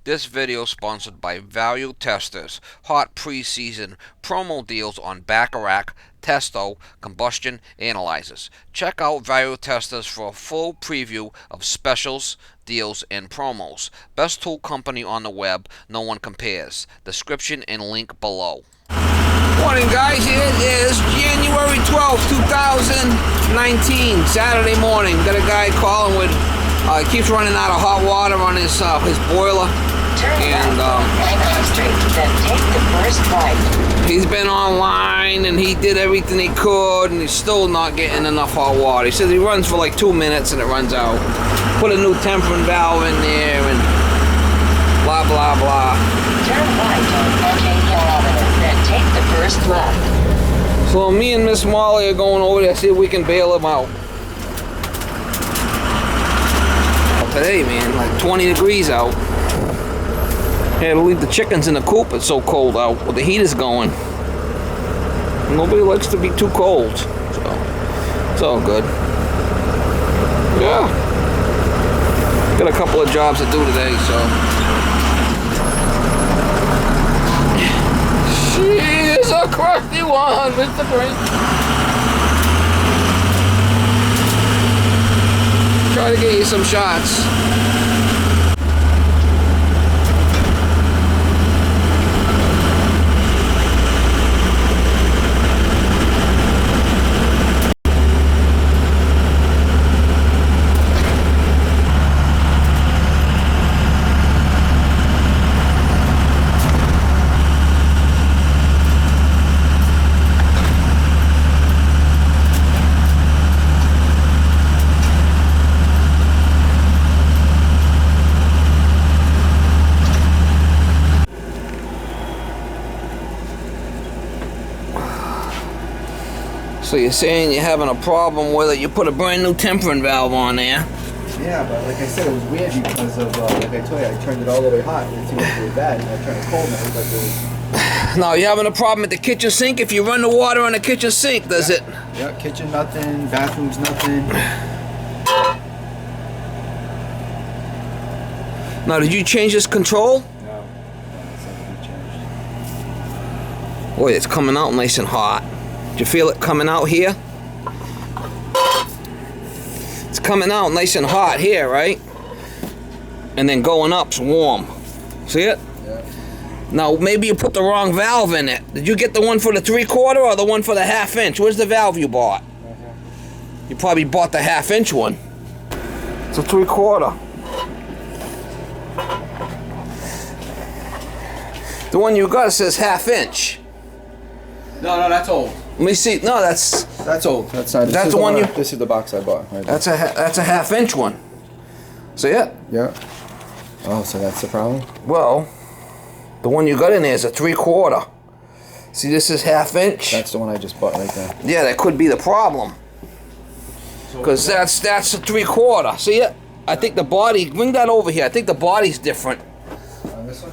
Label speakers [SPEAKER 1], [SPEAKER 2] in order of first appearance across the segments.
[SPEAKER 1] This video is sponsored by Value Testers. Hot preseason promo deals on Bacharach, Testo, combustion analyzers. Check out Value Testers for a full preview of specials, deals, and promos. Best tool company on the web, no one compares. Description and link below. Morning, guys. It is January 12th, 2019, Saturday morning. Got a guy calling with keeps running out of hot water on his boiler. And he's been online and he did everything he could, and he's still not getting enough hot water. He says he runs for like 2 minutes and it runs out. Put a new tempering valve in there and blah blah blah.
[SPEAKER 2] Turn right on Parking Kilometer, then take the first left.
[SPEAKER 1] So me and Miss Molly are going over there to see if we can bail him out. Today, man, like 20 degrees out. Had to leave the chickens in the coop. It's so cold out with the heaters going. Nobody likes to be too cold, so it's all good. Yeah, got a couple of jobs to do today, so. She's a crusty one, Mr. Frank. Try to get you some shots. So you're saying you're having a problem with it? You put a brand new tempering valve on there.
[SPEAKER 3] Yeah, but like I said, it was weird because of, like I told you, I turned it all the way hot and it seemed really bad, and I turned it cold and it was like it was...
[SPEAKER 1] Now, you're having a problem at the kitchen sink? If you run the water on the kitchen sink, does it?
[SPEAKER 3] Yeah, kitchen nothing, bathrooms nothing.
[SPEAKER 1] Now, did you change this control?
[SPEAKER 3] No, it's not to be changed.
[SPEAKER 1] Boy, it's coming out nice and hot. Do you feel it coming out here? It's coming out nice and hot here, right? And then going up's warm. See it?
[SPEAKER 3] Yeah.
[SPEAKER 1] Now, maybe you put the wrong valve in it. Did you get the one for the 3/4 or the one for the 1/2 inch? Where's the valve you bought? You probably bought the 1/2 inch one. It's a 3/4. The one you got says 1/2 inch.
[SPEAKER 3] No, that's old.
[SPEAKER 1] Let me see. No, that's
[SPEAKER 3] old. That's not.
[SPEAKER 1] That's the one you.
[SPEAKER 3] This is the box I bought. Right
[SPEAKER 1] That's a 1/2 inch one. See it?
[SPEAKER 3] Yeah. Oh, so that's the problem?
[SPEAKER 1] Well, the one you got in there is a 3/4. See, this is 1/2 inch.
[SPEAKER 3] That's the one I just bought right there.
[SPEAKER 1] Yeah, that could be the problem. Because that's a 3/4. See it? I think the body. Bring that over here. I think the body's different.
[SPEAKER 3] On this one?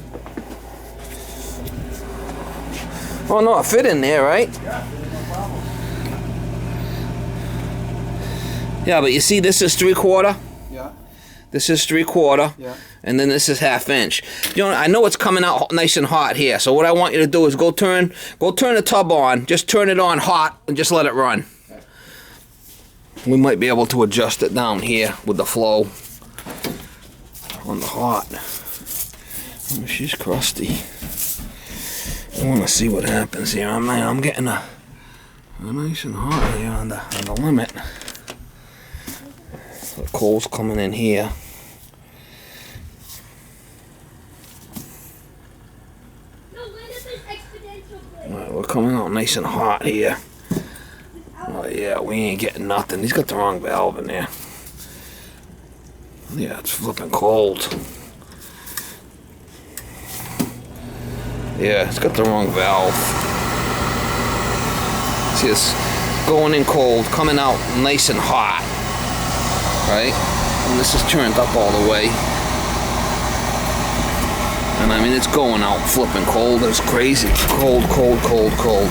[SPEAKER 1] Oh no, it fit in there, right?
[SPEAKER 3] Yeah. No problem.
[SPEAKER 1] Yeah, but you see, this is 3/4.
[SPEAKER 3] Yeah.
[SPEAKER 1] This is 3/4.
[SPEAKER 3] Yeah.
[SPEAKER 1] And then this is 1/2 inch. You know, I know it's coming out nice and hot here. So what I want you to do is go turn the tub on. Just turn it on hot and just let it run.
[SPEAKER 3] Okay.
[SPEAKER 1] We might be able to adjust it down here with the flow on the hot. Oh, she's crusty. I want to see what happens here. I'm getting a nice and hot here on the limit. The coal's coming in here. Alright, we're coming out nice and hot here. Oh yeah, we ain't getting nothing. He's got the wrong valve in there. Yeah, it's flipping cold. Yeah, it's got the wrong valve. See, it's going in cold, coming out nice and hot. Right? And this is turned up all the way. And I mean, it's going out flipping cold. It's crazy. Cold, cold, cold, cold.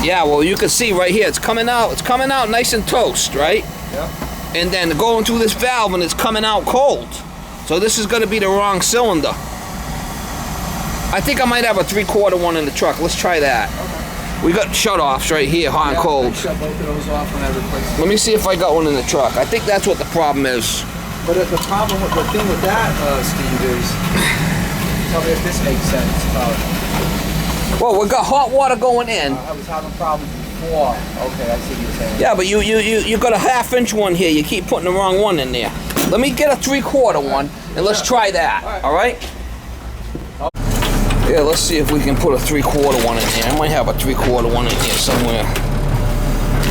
[SPEAKER 1] Yeah, well, you can see right here, it's coming out nice and toast, right?
[SPEAKER 3] Yeah.
[SPEAKER 1] and then going through this valve and it's coming out cold. So this is going to be the wrong cylinder. I think I might have a 3/4 one in the truck. Let's try that. Okay. We got shut-offs right here, hot and cold.
[SPEAKER 3] Shut both of those off when I replace.
[SPEAKER 1] Let me see if I got one in the truck. I think that's what the problem is.
[SPEAKER 3] But the problem with the thing with that, Steve, is tell me if this makes sense.
[SPEAKER 1] Well, we got hot water going in.
[SPEAKER 3] I was having problems before. Okay, I see what you're saying.
[SPEAKER 1] Yeah, but you got a 1/2 inch one here. You keep putting the wrong one in there. Let me get a 3/4 one, and let's try that. All right? Yeah, let's see if we can put a 3/4 one in there. I might have a 3/4 one in here somewhere.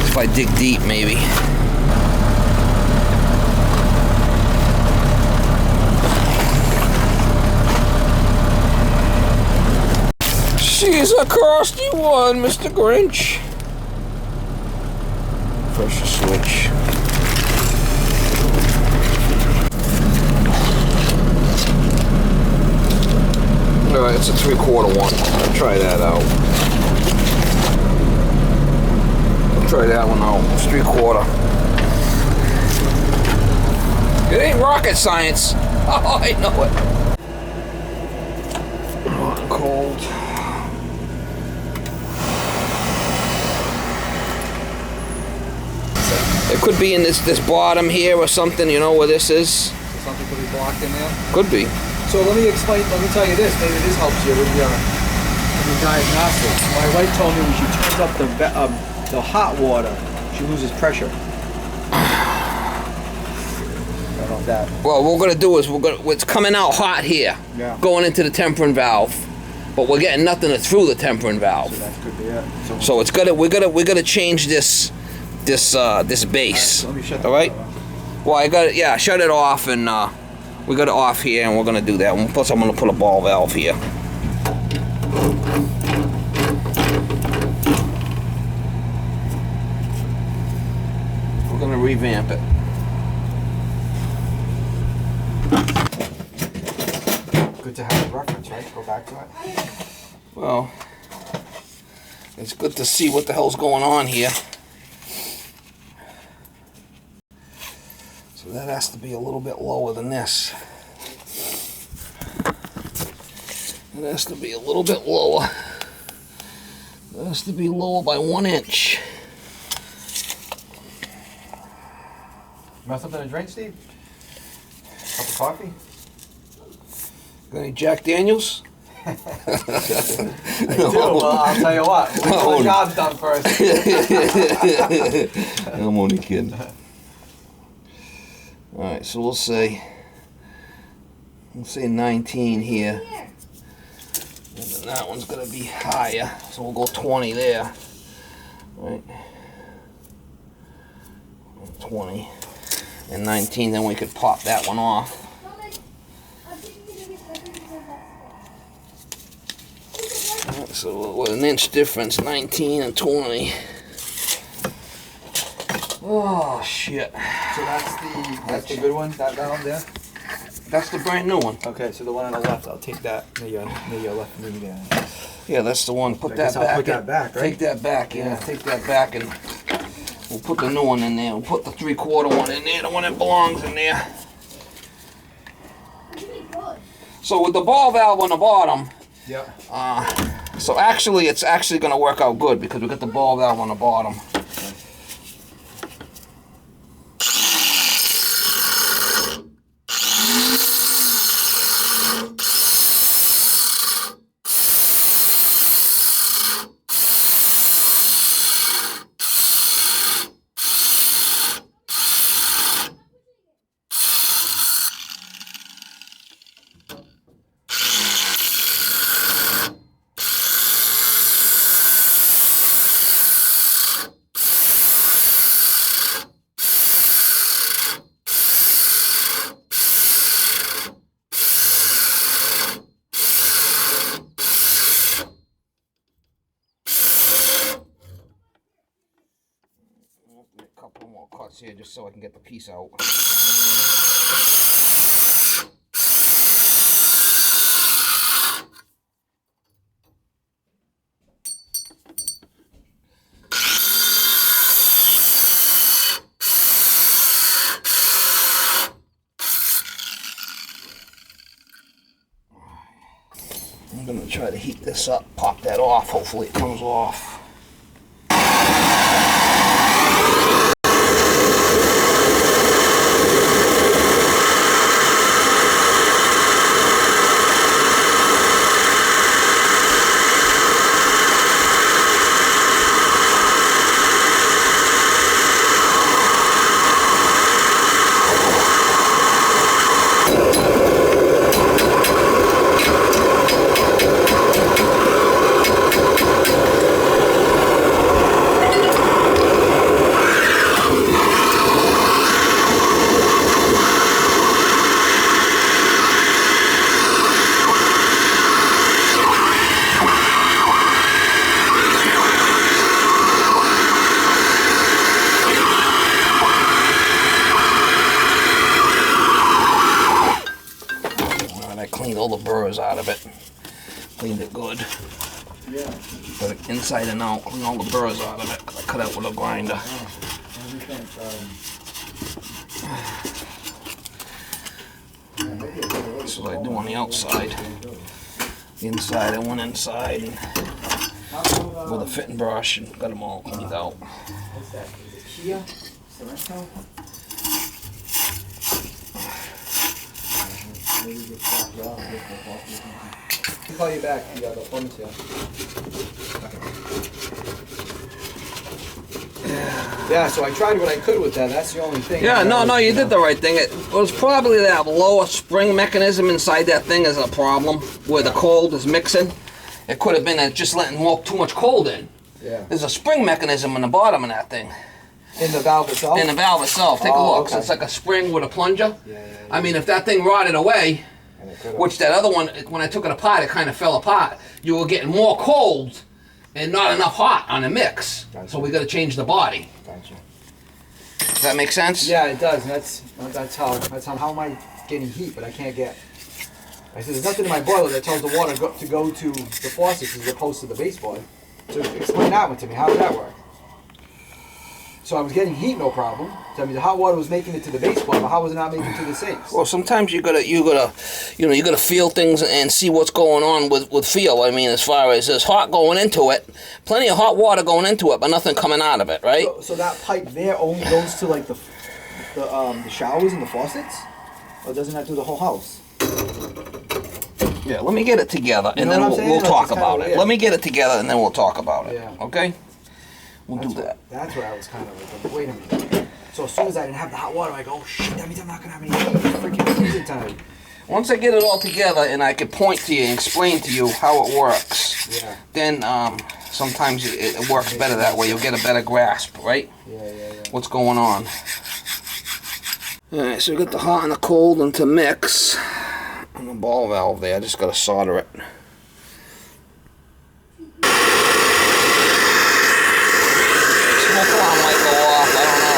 [SPEAKER 1] If I dig deep, maybe. She's a crusty one, Mr. Grinch. Pressure switch. Alright, it's a 3/4 one. I'll try that out. I'll try that one out. It's 3/4. It ain't rocket science. Oh, I know it. Hot and cold. It could be in this bottom here or something, you know where this is?
[SPEAKER 3] So something could be blocked in there?
[SPEAKER 1] Could be.
[SPEAKER 3] So let me tell you this, maybe this helps you with your diagnostics. My wife told me when she turns up the hot water, she loses pressure. I don't know if that...
[SPEAKER 1] Well, what we're gonna do is it's coming out hot here, going into the tempering valve, but we're getting nothing through the tempering valve.
[SPEAKER 3] So that could be it.
[SPEAKER 1] So it's we're gonna change this base.
[SPEAKER 3] All right, so let me shut that
[SPEAKER 1] all right?
[SPEAKER 3] off.
[SPEAKER 1] Well, I got it. Yeah, shut it off, and we got it off here, and we're gonna do that. And plus, I'm gonna put a ball valve here. We're gonna revamp it.
[SPEAKER 3] Good to have a reference, right? Go back to it.
[SPEAKER 1] Well, it's good to see what the hell's going on here. So that has to be a little bit lower than this. It has to be a little bit lower. It has to be lower by 1 inch.
[SPEAKER 3] You want something to drink, Steve? Cup of coffee?
[SPEAKER 1] Got any Jack Daniels?
[SPEAKER 3] I do, well, I'll tell you what. Wait till the job's done first.
[SPEAKER 1] I'm only kidding. Alright, so we'll say 19 here. And then that one's gonna be higher. So we'll go 20 there. Right. 20. And 19, then we could pop that one off. Alright, so with an inch difference, 19 and 20. Oh shit.
[SPEAKER 3] So that's the good one, that valve there?
[SPEAKER 1] That's the brand new one.
[SPEAKER 3] Okay, so the one on the left, I'll take that near your left knee there.
[SPEAKER 1] Yeah, that's the one. Put
[SPEAKER 3] I
[SPEAKER 1] that
[SPEAKER 3] guess I'll
[SPEAKER 1] back.
[SPEAKER 3] put that back, right?
[SPEAKER 1] Take that back, yeah. Take that back, and we'll put the new one in there. We'll put the 3/4 one in there, the one that belongs in there. So with the ball valve on the bottom,
[SPEAKER 3] Yep.
[SPEAKER 1] so actually it's actually going to work out good because we got the ball valve on the bottom. A couple more cuts here just so I can get the piece out. I'm going to try to heat this up, pop that off. Hopefully it comes off. Cleaned all the burrs out of it. Cleaned it good.
[SPEAKER 3] Yeah.
[SPEAKER 1] Put it inside and out. Clean all the burrs out of it. I cut it with a grinder. That's what I do on the outside. The inside, I went inside and with a fitting brush and got them all cleaned out.
[SPEAKER 3] What's that? Is it Kia? Sorrento? I'll call you back. You got the phone here. Yeah, so I tried what I could with that. That's the only thing.
[SPEAKER 1] Yeah, no, you did the right thing. It was probably that lower spring mechanism inside that thing is a problem where the cold is mixing. It could have been that just letting too much cold in.
[SPEAKER 3] Yeah.
[SPEAKER 1] There's a spring mechanism in the bottom of that thing.
[SPEAKER 3] In the valve itself?
[SPEAKER 1] In the valve itself. Take a look.
[SPEAKER 3] Okay.
[SPEAKER 1] So it's like a spring with a plunger.
[SPEAKER 3] Yeah.
[SPEAKER 1] I mean, if that thing rotted away, which that other one, when I took it apart, it kind of fell apart. You were getting more cold and not enough hot on the mix.
[SPEAKER 3] Gotcha.
[SPEAKER 1] So we got to change the body.
[SPEAKER 3] Gotcha.
[SPEAKER 1] Does that make sense?
[SPEAKER 3] Yeah, it does. And that's how am I getting heat, but I can't get. I said there's nothing in my boiler that tells the water to go to the faucets as opposed to the baseboard. So explain that one to me. How did that work? So I was getting heat, no problem. So I mean, the hot water was making it to the baseboard, but how was it not making it to the sinks?
[SPEAKER 1] Well, sometimes you gotta feel things and see what's going on with feel. I mean, as far as there's hot going into it, plenty of hot water going into it, but nothing coming out of it, right?
[SPEAKER 3] So that pipe there only goes to like the showers and the faucets, or doesn't that do the whole house?
[SPEAKER 1] Yeah, let me get it together, and
[SPEAKER 3] know
[SPEAKER 1] then
[SPEAKER 3] what I'm
[SPEAKER 1] we'll
[SPEAKER 3] saying?
[SPEAKER 1] talk
[SPEAKER 3] Like,
[SPEAKER 1] about
[SPEAKER 3] it's
[SPEAKER 1] it.
[SPEAKER 3] kinda
[SPEAKER 1] Let me get it together, and then we'll talk about it.
[SPEAKER 3] Yeah.
[SPEAKER 1] Okay? We'll do that.
[SPEAKER 3] That's where I was kind of like, wait a minute. So as soon as I didn't have the hot water, I go, oh shit, that means I'm not gonna have any heat. It's freaking freezing time.
[SPEAKER 1] Once I get it all together and I can point to you and explain to you how it works, then sometimes it works better that way. You'll get a better grasp, right?
[SPEAKER 3] Yeah.
[SPEAKER 1] What's going on? Alright, so we got the hot and the cold into mix on the ball valve there. I just got to solder it. Smoke alarm might go off, I don't know.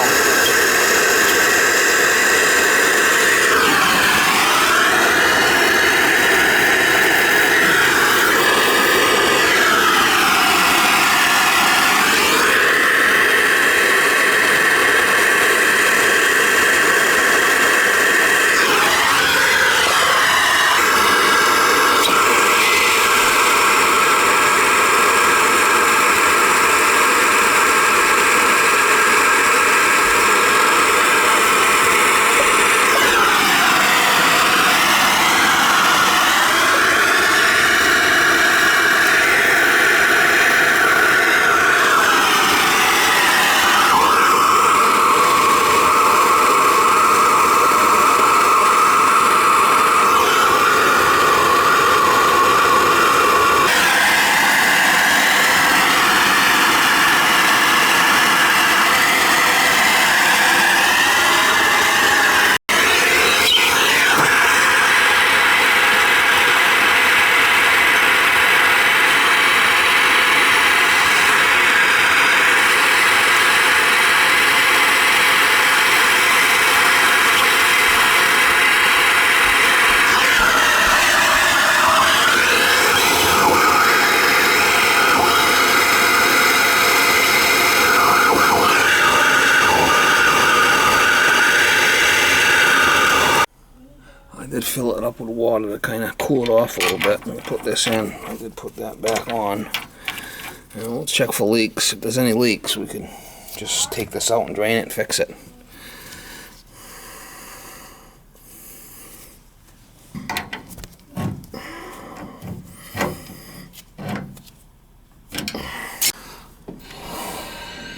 [SPEAKER 4] fill it up with water to kind of cool it off a little bit. We'll put this in. I did put that back on. And we'll check for leaks. If there's any leaks, we can just take this out and drain it and fix it.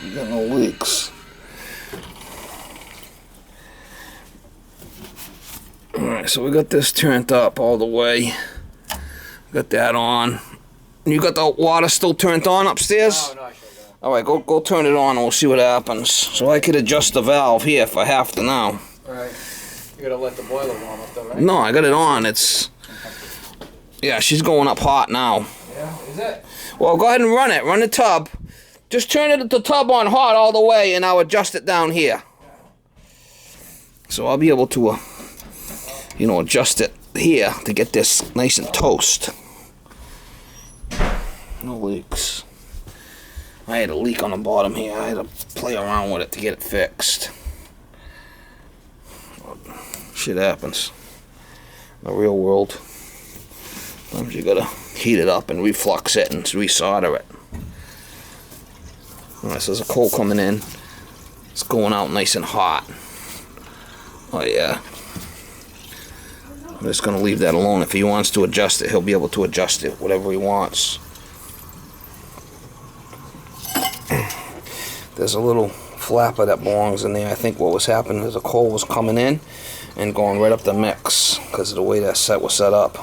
[SPEAKER 4] We got no leaks. Alright, so we got this turned up all the way. Got that on. You got the water still turned on upstairs?
[SPEAKER 3] No, I should go.
[SPEAKER 4] Alright, go turn it on and we'll see what happens. So I could adjust the valve here if I have to now.
[SPEAKER 3] Alright. You gotta let the boiler warm up though, right?
[SPEAKER 4] No, I got it on. It's... Yeah, she's going up hot now.
[SPEAKER 3] Yeah, is it?
[SPEAKER 4] Well, go ahead and run it. Run the tub. Just turn the tub on hot all the way and I'll adjust it down here. So I'll be able to, adjust it here to get this nice and toast. No leaks. I had a leak on the bottom here. I had to play around with it to get it fixed. Shit happens. In the real world. Sometimes you gotta heat it up and reflux it and resolder it. Alright, so there's a coal coming in. It's going out nice and hot. Oh yeah. I'm just gonna leave that alone. If he wants to adjust it, he'll be able to adjust it whatever he wants. There's a little flapper that belongs in there. I think what was happening is the coal was coming in and going right up the mix because of the way that set was set up.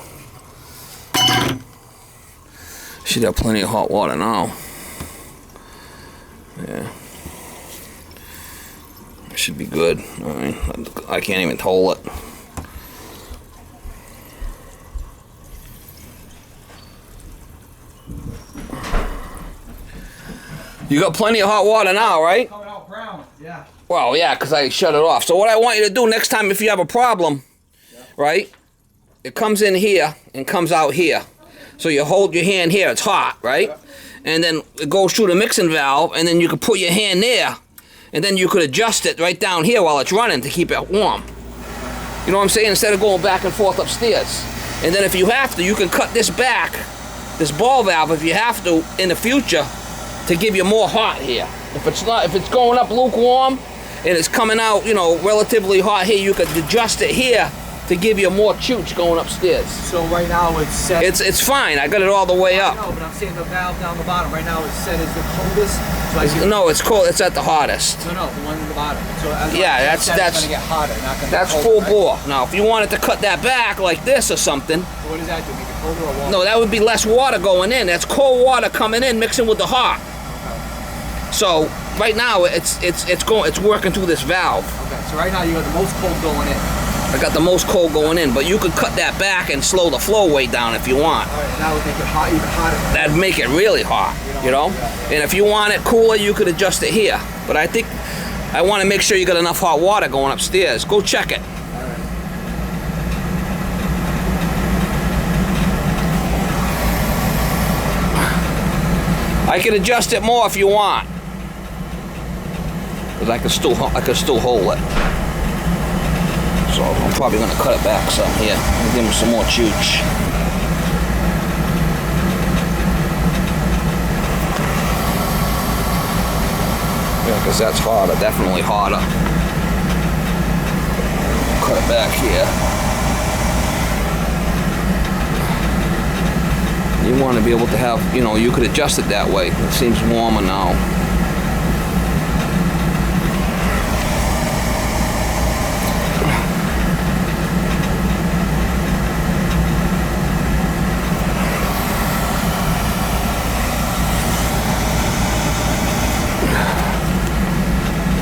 [SPEAKER 4] Should have plenty of hot water now. Yeah. Should be good. I can't even hold it. You got plenty of hot water now, right?
[SPEAKER 3] Coming out brown, yeah.
[SPEAKER 4] Well, yeah, because I shut it off. So what I want you to do next time if you have a problem, right? It comes in here and comes out here. So you hold your hand here, it's hot, right? And then it goes through the mixing valve, and then you can put your hand there, and then you could adjust it right down here while it's running to keep it warm. You know what I'm saying? Instead of going back and forth upstairs. And then if you have to, you can cut this back, this ball valve, if you have to, in the future, to give you more hot here. If it's going up lukewarm, and it's coming out, relatively hot here, you could adjust it here to give you more chooch going upstairs.
[SPEAKER 3] So right now it's set.
[SPEAKER 4] It's fine. I got it all the way up.
[SPEAKER 3] No, but I'm seeing the valve down the bottom. Right now it's set as the coldest. So
[SPEAKER 4] No, it's cold. It's at the hottest.
[SPEAKER 3] No, the one in the bottom. So
[SPEAKER 4] Yeah,
[SPEAKER 3] it's
[SPEAKER 4] that's
[SPEAKER 3] gonna get hotter, not gonna
[SPEAKER 4] that's
[SPEAKER 3] get
[SPEAKER 4] full
[SPEAKER 3] colder,
[SPEAKER 4] bore. Now, if you wanted to cut that back like this or something,
[SPEAKER 3] So what does that do? Make it colder or warmer?
[SPEAKER 4] no, that would be less water going in. That's cold water coming in, mixing with the hot. So right now it's working through this valve.
[SPEAKER 3] Okay, so right now you got the most cold going in.
[SPEAKER 4] I got the most cold going in, but you could cut that back and slow the flow way down if you want.
[SPEAKER 3] All right, now we make it hot, even hotter.
[SPEAKER 4] That'd make it really hot, And if you want it cooler, you could adjust it here. But I think I want to make sure you got enough hot water going upstairs. Go check it. I can adjust it more if you want, because I can still hold it. So I'm probably gonna cut it back some here and give him some more chooch. Yeah, because that's hotter, definitely hotter. Cut it back here. You want to be able to have, you could adjust it that way. It seems warmer now.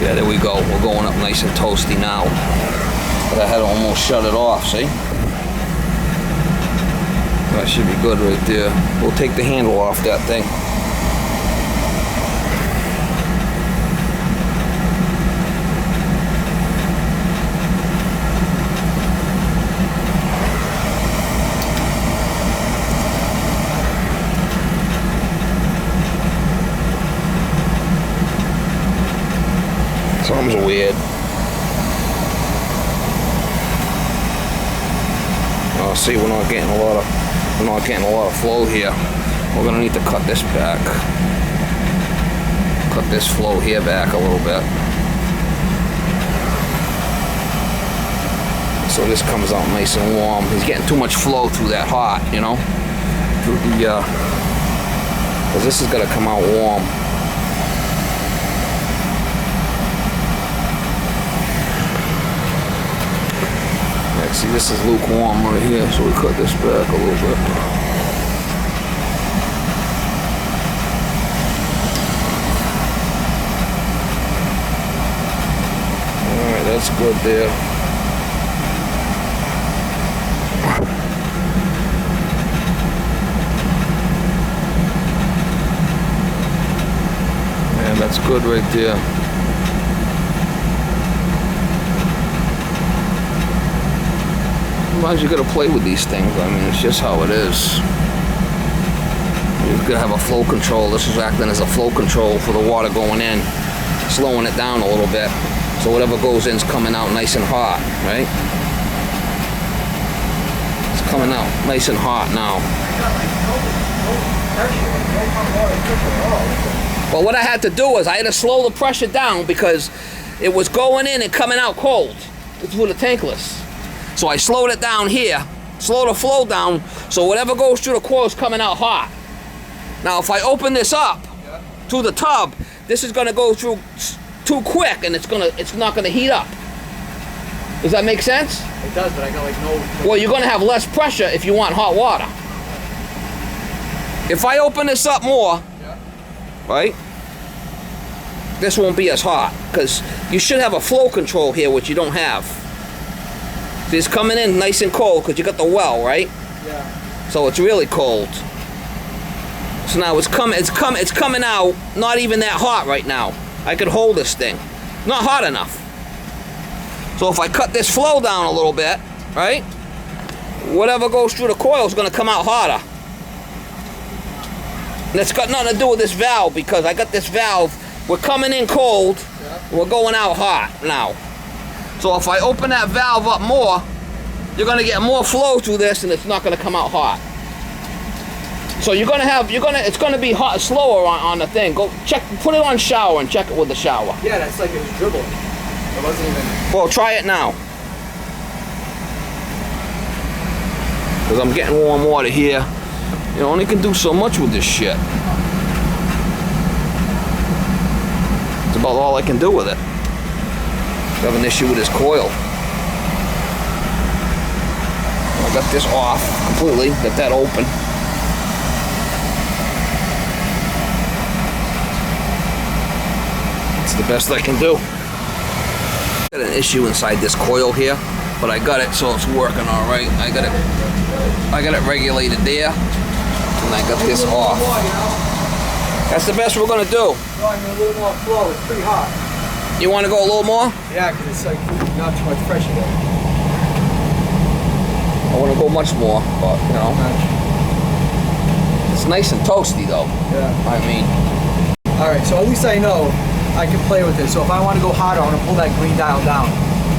[SPEAKER 4] Yeah, there we go. We're going up nice and toasty now. But I had to almost shut it off, see? That should be good right there. We'll take the handle off that thing. Something's weird. see we're not getting a lot of flow here. We're gonna need to cut this back. Cut this flow here back a little bit. So this comes out nice and warm. He's getting too much flow through that hot, you know? Through the, because this is gonna come out warm. Yeah, see, this is lukewarm right here, so we cut this back a little bit. Alright, that's good there. That's good right there. Sometimes you gotta play with these things. I mean, it's just how it is. You're gonna have a flow control. This is acting as a flow control for the water going in, slowing it down a little bit. So whatever goes in is coming out nice and hot, right? It's coming out nice and hot now. Well, what I had to do was I had to slow the pressure down because it was going in and coming out cold. It's with a tankless. So I slowed it down here, slow the flow down, so whatever goes through the coil is coming out hot. Now, if I open this up to the tub, this is going to go through too quick, and it's not going to heat up. Does that make sense?
[SPEAKER 3] It does, but I got like no...
[SPEAKER 4] Well, you're going to have less pressure if you want hot water. If I open this up more, right, this won't be as hot, because you should have a flow control here, which you don't have. See, it's coming in nice and cold because you got the well, right?
[SPEAKER 3] Yeah.
[SPEAKER 4] So it's really cold. So now it's coming out not even that hot right now. I could hold this thing. Not hot enough. So if I cut this flow down a little bit, right, whatever goes through the coil is going to come out hotter. And it's got nothing to do with this valve, because I got this valve. We're coming in cold. We're going out hot now. So if I open that valve up more, you're going to get more flow through this, and it's not going to come out hot. So it's going to be hot, slower on the thing. Go check, put it on shower and check it with the shower.
[SPEAKER 3] Yeah, that's like it was dribbling. It wasn't even...
[SPEAKER 4] Well, try it now. Because I'm getting warm water here. You only can do so much with this shit. It's about all I can do with it. I have an issue with this coil. I got this off completely, got that open. It's the best I can do. Got an issue inside this coil here, but I got it so it's working all right. I got it regulated there, and I got this off. That's the best we're gonna do.
[SPEAKER 3] No, I mean a little more flow. It's pretty hot.
[SPEAKER 4] You want to go a little more?
[SPEAKER 3] Yeah, because it's like not too much pressure there.
[SPEAKER 4] I want to go much more, but you know, it's nice and toasty though.
[SPEAKER 3] Yeah.
[SPEAKER 4] I mean,
[SPEAKER 3] all right. So at least I know I can play with this. So if I want to go hotter, I'm gonna pull that green dial down,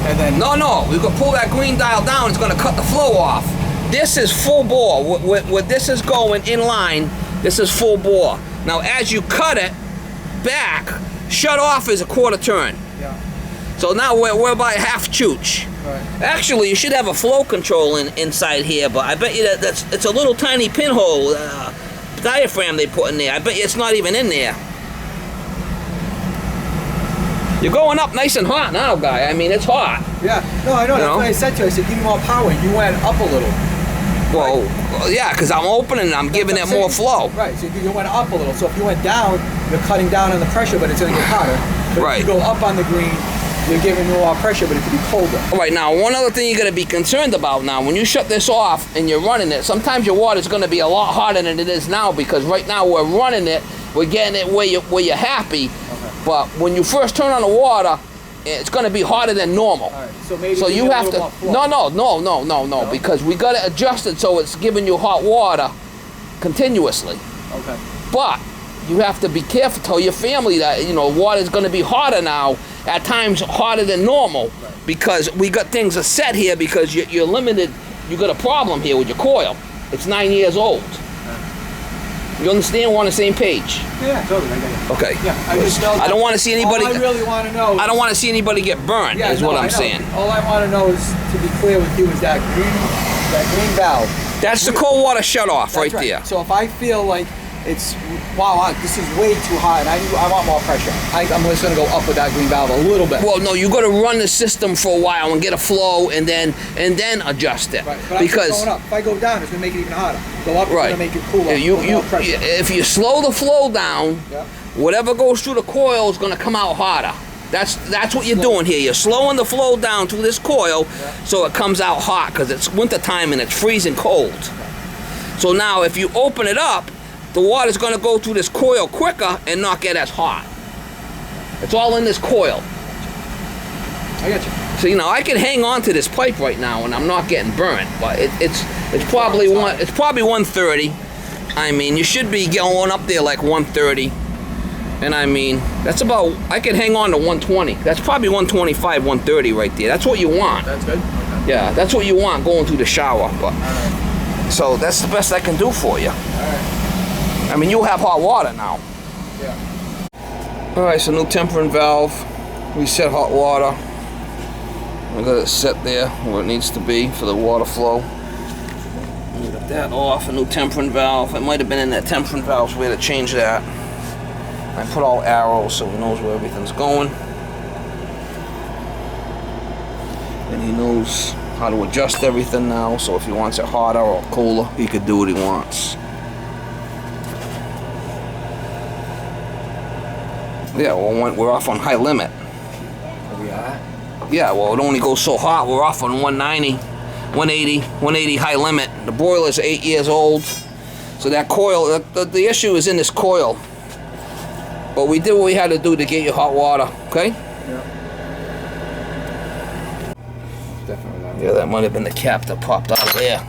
[SPEAKER 3] and then.
[SPEAKER 4] no, we can pull that green dial down. It's gonna cut the flow off. This is full bore. Where this is going in line, this is full bore. Now, as you cut it back, shut off is a quarter turn.
[SPEAKER 3] Yeah.
[SPEAKER 4] So now we're about half chooch.
[SPEAKER 3] Right.
[SPEAKER 4] Actually, you should have a flow control inside here, but I bet you it's a little tiny pinhole diaphragm they put in there. I bet you it's not even in there. You're going up nice and hot now, guy. I mean, it's hot.
[SPEAKER 3] Yeah. No, I know.
[SPEAKER 4] You
[SPEAKER 3] That's
[SPEAKER 4] know?
[SPEAKER 3] what I said to you. I said, give me more power. You went up a little.
[SPEAKER 4] Well, yeah, because I'm opening and I'm giving it more flow.
[SPEAKER 3] Right. So you went up a little. So if you went down, you're cutting down on the pressure, but it's going to get hotter. But
[SPEAKER 4] Right.
[SPEAKER 3] if you go up on the green, you're giving more pressure, but it could be colder.
[SPEAKER 4] All right, now, one other thing you're going to be concerned about now, when you shut this off and you're running it, sometimes your water's going to be a lot hotter than it is now, because right now we're running it, we're getting it where you're happy, but when you first turn on the water, it's going to be hotter than normal.
[SPEAKER 3] All right. So maybe
[SPEAKER 4] So you have to,
[SPEAKER 3] No?
[SPEAKER 4] because we got it adjusted so it's giving you hot water continuously.
[SPEAKER 3] Okay.
[SPEAKER 4] But you have to be careful, tell your family that, you know, water's going to be hotter now, at times hotter than normal, because we got things set here because you're limited you got a problem here with your coil. It's 9 years old. You understand? We're on the same page.
[SPEAKER 3] Yeah, totally. I get it.
[SPEAKER 4] Okay.
[SPEAKER 3] Yeah, I just know.
[SPEAKER 4] I don't want to see anybody.
[SPEAKER 3] All I really want to know.
[SPEAKER 4] I don't want to see anybody get burned.
[SPEAKER 3] Yeah,
[SPEAKER 4] is
[SPEAKER 3] no,
[SPEAKER 4] what
[SPEAKER 3] I
[SPEAKER 4] I'm
[SPEAKER 3] know.
[SPEAKER 4] saying.
[SPEAKER 3] All I want to know is, to be clear with you, is that green valve.
[SPEAKER 4] That's the cold water shutoff right there.
[SPEAKER 3] So if I feel like it's, wow, this is way too hot, and I want more pressure, I'm just going to go up with that green valve a little bit.
[SPEAKER 4] Well, no, you got to run the system for a while and get a flow, and then adjust it.
[SPEAKER 3] Right, but
[SPEAKER 4] because
[SPEAKER 3] I'm just going up. If I go down, it's going to make it even hotter. Go up, it's
[SPEAKER 4] right,
[SPEAKER 3] going to make it cooler.
[SPEAKER 4] If you slow the flow down, whatever goes through the coil is going to come out hotter. That's what you're doing here. You're slowing the flow down through this coil, so it comes out hot, because it's winter time and it's freezing cold. So now, if you open it up, the water's going to go through this coil quicker and not get as hot. It's all in this coil.
[SPEAKER 3] I got you.
[SPEAKER 4] So I can hang on to this pipe right now and I'm not getting burnt, but it's probably 130. I mean, you should be going up there like 130. And I mean, that's about, I can hang on to 120. That's probably 125, 130 right there. That's what you want.
[SPEAKER 3] That's good? Okay.
[SPEAKER 4] Yeah, that's what you want going through the shower. But so that's the best I can do for you.
[SPEAKER 3] All right.
[SPEAKER 4] I mean, you'll have hot water now.
[SPEAKER 3] Yeah.
[SPEAKER 4] All right, so new tempering valve. Reset hot water. We got it set there where it needs to be for the water flow. We got that off. A new tempering valve. It might have been in that tempering valve, so we had to change that. I put all arrows so he knows where everything's going. And he knows how to adjust everything now, so if he wants it hotter or cooler, he could do what he wants. Yeah, well, we're off on high limit.
[SPEAKER 3] Are we at?
[SPEAKER 4] Yeah, well, it only goes so hot. We're off on 190, 180 high limit. The boiler's 8 years old. So that coil, the issue is in this coil. But we did what we had to do to get you hot water, okay?
[SPEAKER 3] Yeah. Definitely not.
[SPEAKER 4] Yeah, that might have been the cap that popped out of there.